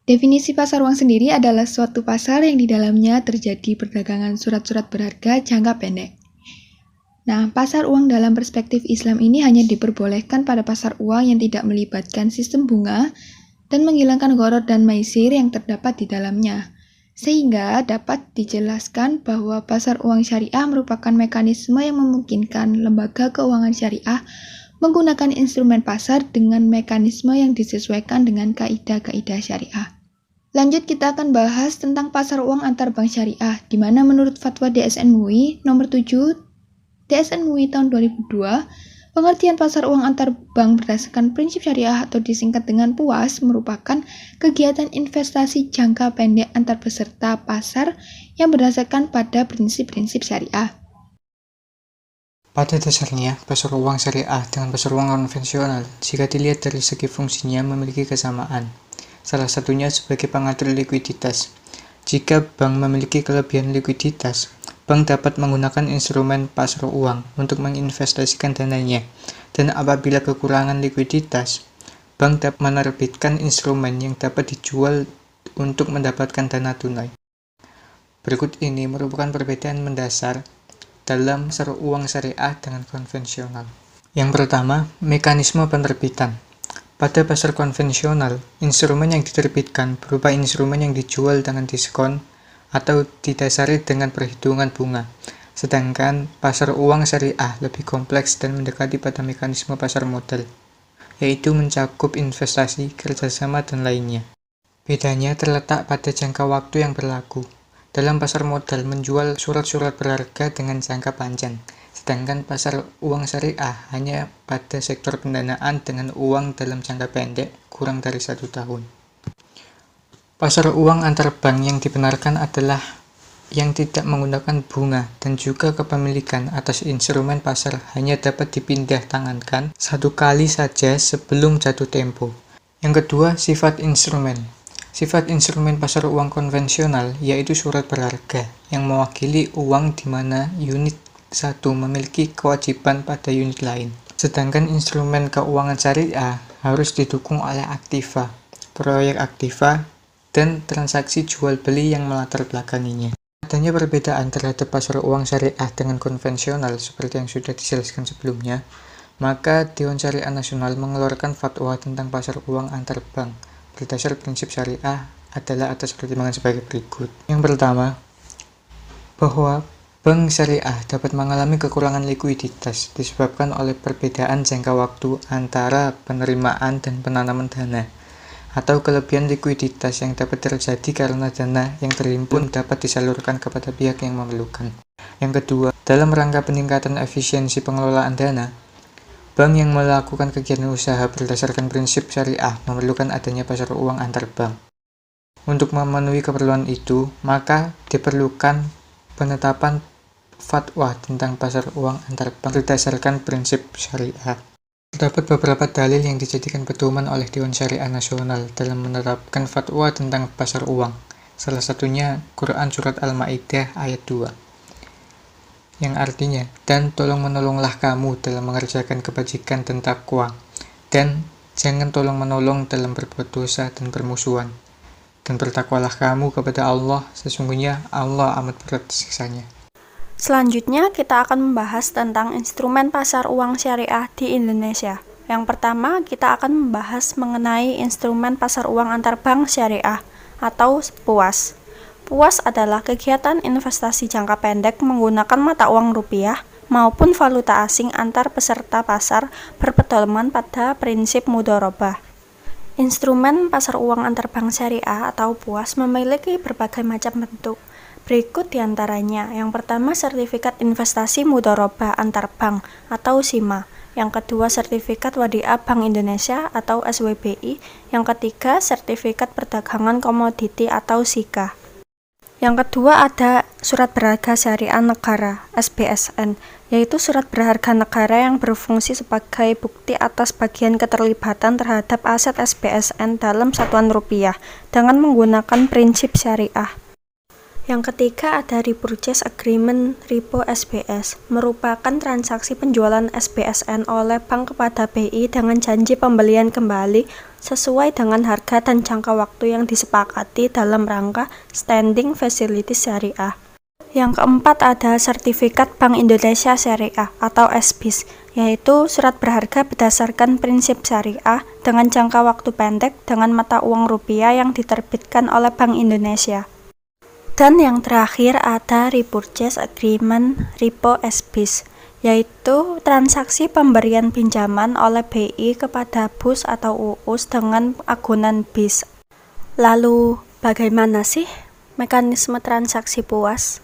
Definisi pasar uang sendiri adalah suatu pasar yang di dalamnya terjadi perdagangan surat-surat berharga jangka pendek. Nah, pasar uang dalam perspektif Islam ini hanya diperbolehkan pada pasar uang yang tidak melibatkan sistem bunga dan menghilangkan gharar dan maisir yang terdapat di dalamnya. Sehingga dapat dijelaskan bahwa pasar uang syariah merupakan mekanisme yang memungkinkan lembaga keuangan syariah menggunakan instrumen pasar dengan mekanisme yang disesuaikan dengan kaidah-kaidah syariah. Lanjut kita akan bahas tentang pasar uang antar bank syariah, di mana menurut fatwa DSN MUI nomor 7 DSN MUI tahun 2002, pengertian pasar uang antar bank berdasarkan prinsip syariah atau disingkat dengan PUAS merupakan kegiatan investasi jangka pendek antar peserta pasar yang berdasarkan pada prinsip-prinsip syariah. Pada dasarnya, pasar uang syariah dengan pasar uang konvensional, jika dilihat dari segi fungsinya, memiliki kesamaan. Salah satunya sebagai pengatur likuiditas. Jika bank memiliki kelebihan likuiditas, bank dapat menggunakan instrumen pasar uang untuk menginvestasikan dananya, dan apabila kekurangan likuiditas, bank dapat menerbitkan instrumen yang dapat dijual untuk mendapatkan dana tunai. Berikut ini merupakan perbedaan mendasar dalam pasar uang syariah dengan konvensional. Yang pertama, mekanisme penerbitan. Pada pasar konvensional, instrumen yang diterbitkan berupa instrumen yang dijual dengan diskon atau didasari dengan perhitungan bunga. Sedangkan pasar uang syariah lebih kompleks dan mendekati pada mekanisme pasar modal, yaitu mencakup investasi, kerjasama, dan lainnya. Bedanya terletak pada jangka waktu yang berlaku. Dalam pasar modal menjual surat-surat berharga dengan jangka panjang, sedangkan pasar uang syariah hanya pada sektor pendanaan dengan uang dalam jangka pendek kurang dari 1 tahun. Pasar uang antar bank yang dibenarkan adalah yang tidak menggunakan bunga dan juga kepemilikan atas instrumen pasar hanya dapat dipindah tangankan satu kali saja sebelum jatuh tempo. Yang kedua, sifat instrumen. Sifat instrumen pasar uang konvensional yaitu surat berharga yang mewakili uang di mana unit satu memiliki kewajiban pada unit lain. Sedangkan instrumen keuangan syariah harus didukung oleh aktiva, proyek aktiva, dan transaksi jual beli yang melatar belakanginya. Adanya perbedaan terhadap pasar uang syariah dengan konvensional seperti yang sudah dijelaskan sebelumnya, maka Dewan Syariah Nasional mengeluarkan fatwa tentang pasar uang antar bank berdasar prinsip syariah adalah atas pertimbangan sebagai berikut. Yang pertama, bahwa bank syariah dapat mengalami kekurangan likuiditas disebabkan oleh perbedaan jangka waktu antara penerimaan dan penanaman dana, atau kelebihan likuiditas yang dapat terjadi karena dana yang terhimpun dapat disalurkan kepada pihak yang memerlukan. Yang kedua, dalam rangka peningkatan efisiensi pengelolaan dana, bank yang melakukan kegiatan usaha berdasarkan prinsip syariah memerlukan adanya pasar uang antar bank. Untuk memenuhi keperluan itu, maka diperlukan penetapan fatwa tentang pasar uang antar bank berdasarkan prinsip syariah. Terdapat beberapa dalil yang dijadikan pedoman oleh Dewan Syariah Nasional dalam menerapkan fatwa tentang pasar uang. Salah satunya Quran Surat Al-Ma'idah ayat 2, yang artinya, dan tolong menolonglah kamu dalam mengerjakan kebajikan dan takwa, dan jangan tolong menolong dalam berbuat dosa dan bermusuhan, dan bertakwalah kamu kepada Allah, sesungguhnya Allah amat berat siksanya. Selanjutnya kita akan membahas tentang instrumen pasar uang syariah di Indonesia. Yang pertama, kita akan membahas mengenai instrumen pasar uang antar bank syariah atau PUAS. PUAS adalah kegiatan investasi jangka pendek menggunakan mata uang rupiah maupun valuta asing antar peserta pasar berpedoman pada prinsip mudharabah. Instrumen pasar uang antar bank syariah atau PUAS memiliki berbagai macam bentuk. Berikut diantaranya. Yang pertama, sertifikat investasi mudharabah antar bank atau SIMA. Yang kedua, sertifikat Wadiah Bank Indonesia atau SWBI. Yang ketiga, sertifikat perdagangan komoditi atau SIKA. Yang kedua ada surat berharga syariah negara (SBSN), yaitu surat berharga negara yang berfungsi sebagai bukti atas bagian keterlibatan terhadap aset SBSN dalam satuan rupiah dengan menggunakan prinsip syariah. Yang ketiga ada repurchase agreement repo SBS, merupakan transaksi penjualan SBSN oleh bank kepada BI dengan janji pembelian kembali sesuai dengan harga dan jangka waktu yang disepakati dalam rangka Standing Facility Syariah. Yang keempat ada sertifikat Bank Indonesia Syariah atau SBIS, yaitu surat berharga berdasarkan prinsip syariah dengan jangka waktu pendek dengan mata uang rupiah yang diterbitkan oleh Bank Indonesia. Dan yang terakhir ada repurchase agreement repo SBIS, yaitu transaksi pemberian pinjaman oleh BI kepada BUS atau UUS dengan agunan BIS. Lalu, bagaimana sih mekanisme transaksi PUAS?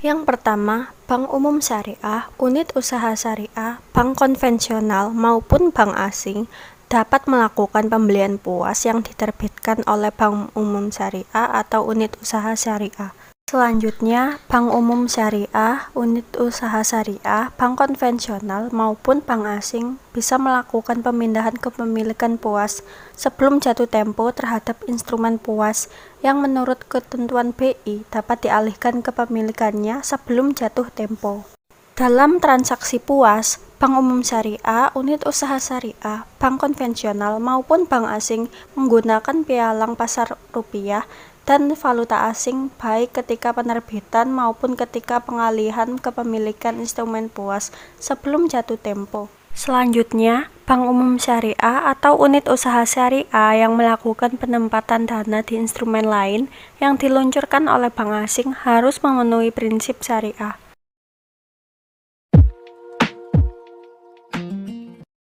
Yang pertama, bank umum syariah, unit usaha syariah, bank konvensional maupun bank asing dapat melakukan pembelian PUAS yang diterbitkan oleh bank umum syariah atau unit usaha syariah. Selanjutnya, bank umum syariah, unit usaha syariah, bank konvensional maupun bank asing bisa melakukan pemindahan kepemilikan PUAS sebelum jatuh tempo terhadap instrumen PUAS yang menurut ketentuan BI dapat dialihkan kepemilikannya sebelum jatuh tempo. Dalam transaksi PUAS, bank umum syariah, unit usaha syariah, bank konvensional maupun bank asing menggunakan pialang pasar rupiah dan valuta asing baik ketika penerbitan maupun ketika pengalihan kepemilikan instrumen PUAS sebelum jatuh tempo. Selanjutnya, bank umum syariah atau unit usaha syariah yang melakukan penempatan dana di instrumen lain yang diluncurkan oleh bank asing harus memenuhi prinsip syariah.